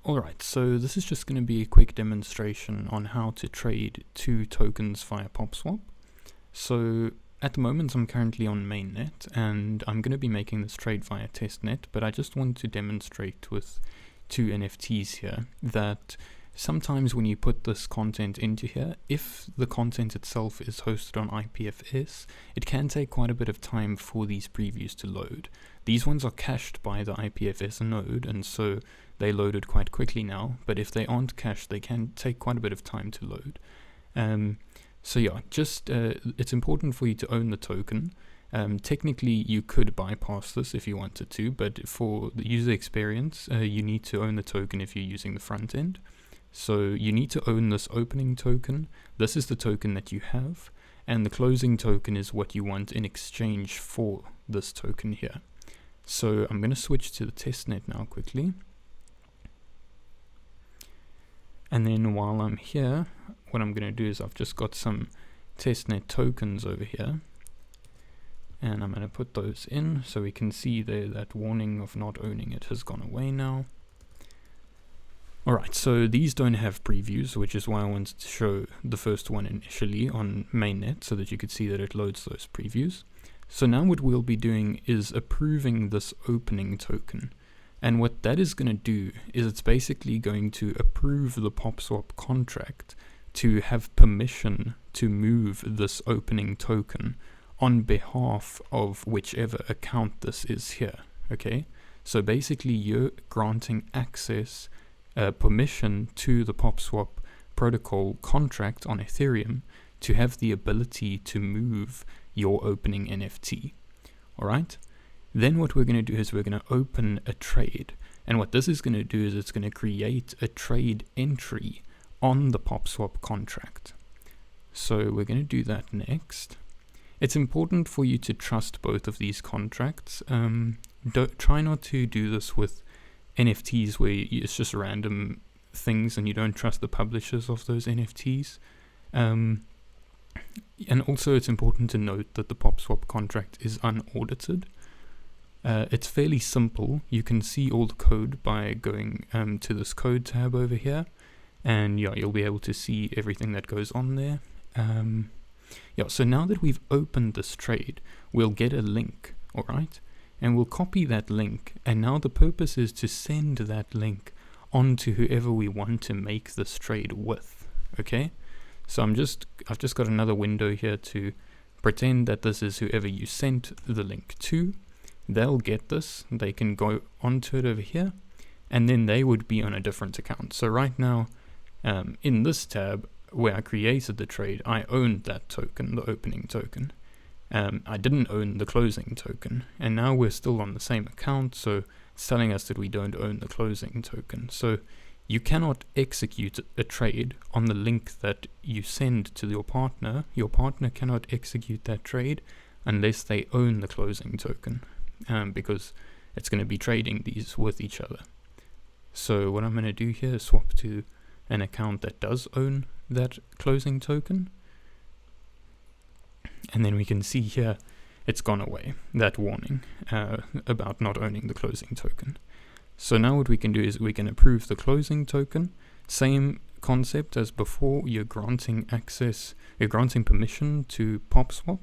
Alright, so this is just going to be a quick demonstration on how to trade two tokens via Popswap. So at the moment I'm currently on mainnet and I'm going to be making this trade via testnet, but I just want to demonstrate with two NFTs here that sometimes when you put this content into here, if the content itself is hosted on IPFS, it can take quite a bit of time for these previews to load. These ones are cached by the IPFS node, and so they loaded quite quickly now, but if they aren't cached, they can take quite a bit of time to load. So yeah, it's important for you to own the token. Technically, you could bypass this if you wanted to, but for the user experience, you need to own the token if you're using the front end. So you need to own this opening token. This is the token that you have, and the closing token is what you want in exchange for this token here. So I'm going to switch to the testnet now quickly. And then while I'm here, what I'm going to do is I've just got some testnet tokens over here. And I'm going to put those in so we can see there that warning of not owning it has gone away now. Alright, so these don't have previews, which is why I wanted to show the first one initially on mainnet so that you could see that it loads those previews. So now what we'll be doing is approving this opening token. And what that is going to do is it's basically going to approve the Popswap contract to have permission to move this opening token on behalf of whichever account this is here, okay? So basically you're granting access, permission to the Popswap protocol contract on Ethereum to have the ability to move your opening NFT, alright? Then what we're going to do is we're going to open a trade, and what this is going to do is it's going to create a trade entry on the Popswap contract. So we're going to do that next. It's important for you to trust both of these contracts. Try not to do this with NFTs where it's just random things and you don't trust the publishers of those NFTs. And also it's important to note that the Popswap contract is unaudited. It's fairly simple. You can see all the code by going to this code tab over here, and yeah, you'll be able to see everything that goes on there. Yeah, so now that we've opened this trade, we'll get a link, alright? And we'll copy that link, and now the purpose is to send that link on to whoever we want to make this trade with, okay? So I've just got another window here to pretend that this is whoever you sent the link to. They'll get this, they can go onto it over here, and then they would be on a different account. So right now, in this tab where I created the trade, I owned that token, the opening token. I didn't own the closing token, and now we're still on the same account, so it's telling us that we don't own the closing token. So you cannot execute a trade on the link that you send to your partner. Your partner cannot execute that trade unless they own the closing token, because it's going to be trading these with each other. So what I'm going to do here is swap to an account that does own that closing token, and then we can see here it's gone away, that warning about not owning the closing token. So now what we can do is we can approve the closing token. Same concept as before, you're granting permission to Popswap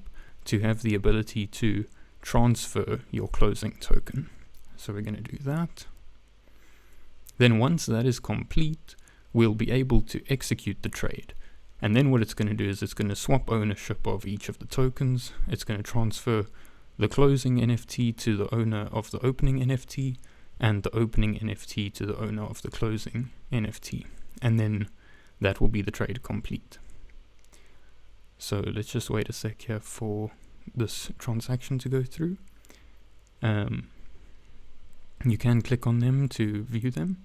to have the ability to transfer your closing token. So we're going to do that. Then once that is complete, we'll be able to execute the trade. And then what it's going to do is it's going to swap ownership of each of the tokens. It's going to transfer the closing NFT to the owner of the opening NFT, and the opening NFT to the owner of the closing NFT. And then that will be the trade complete. So let's just wait a sec here for this transaction to go through. You can click on them to view them.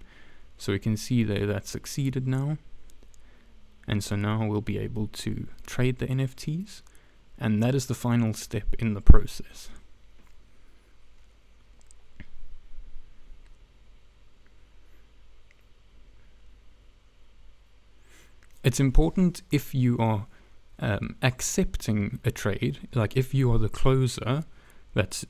So we can see there that succeeded now. And so now we'll be able to trade the NFTs. And that is the final step in the process. It's important if you are accepting a trade, like if you are the closer, that's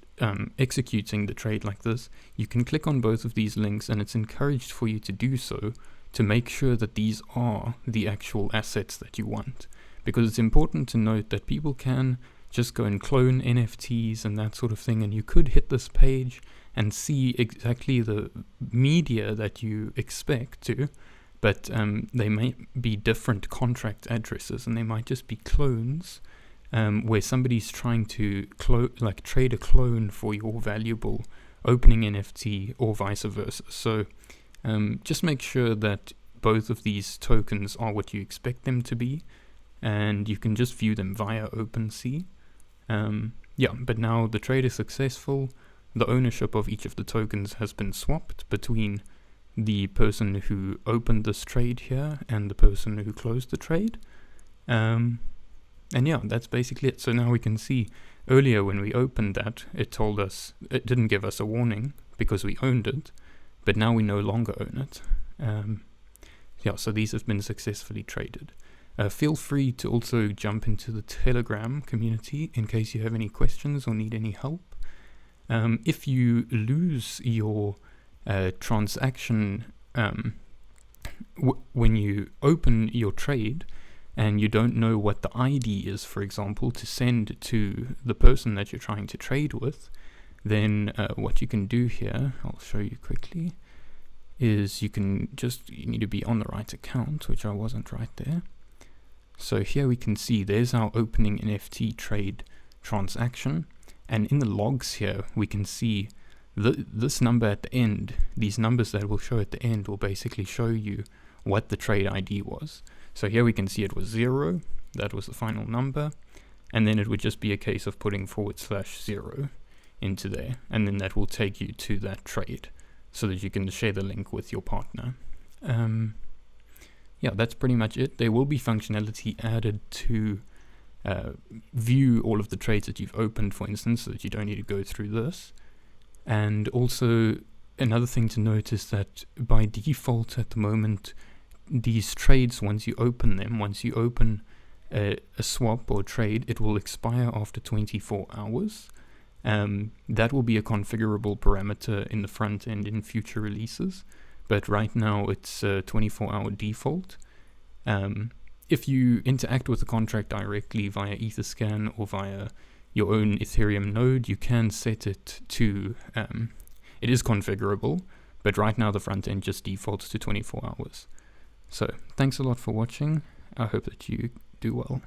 executing the trade like this, you can click on both of these links, and it's encouraged for you to do so to make sure that these are the actual assets that you want. Because it's important to note that people can just go and clone NFTs and that sort of thing, and you could hit this page and see exactly the media that you expect to, but they may be different contract addresses, and they might just be clones where somebody's trying to trade a clone for your valuable opening NFT or vice versa. So just make sure that both of these tokens are what you expect them to be, and you can just view them via OpenSea. But now the trade is successful. The ownership of each of the tokens has been swapped between the person who opened this trade here and the person who closed the trade. And yeah, that's basically it. So now we can see earlier when we opened that, it told us, it didn't give us a warning because we owned it, but now we no longer own it. So these have been successfully traded. Feel free to also jump into the Telegram community in case you have any questions or need any help. If you lose your transaction when you open your trade and you don't know what the ID is, for example, to send to the person that you're trying to trade with, then what you can do here, I'll show you quickly, is you need to be on the right account, which I wasn't right there. So here we can see there's our opening NFT trade transaction, and in the logs here we can see this number at the end. These numbers that will show at the end will basically show you what the trade ID was. So here we can see it was 0, that was the final number, and then it would just be a case of putting /0 into there, and then that will take you to that trade so that you can share the link with your partner. That's pretty much it. There will be functionality added to view all of the trades that you've opened, for instance, so that you don't need to go through this. And also another thing to note is that by default at the moment, these trades, once you open a swap or trade, it will expire after 24 hours. That will be a configurable parameter in the front end in future releases, but right now it's a 24-hour default. If you interact with the contract directly via Etherscan or via your own Ethereum node, you can set it to, it is configurable, but right now the front end just defaults to 24 hours. So thanks a lot for watching. I hope that you do well.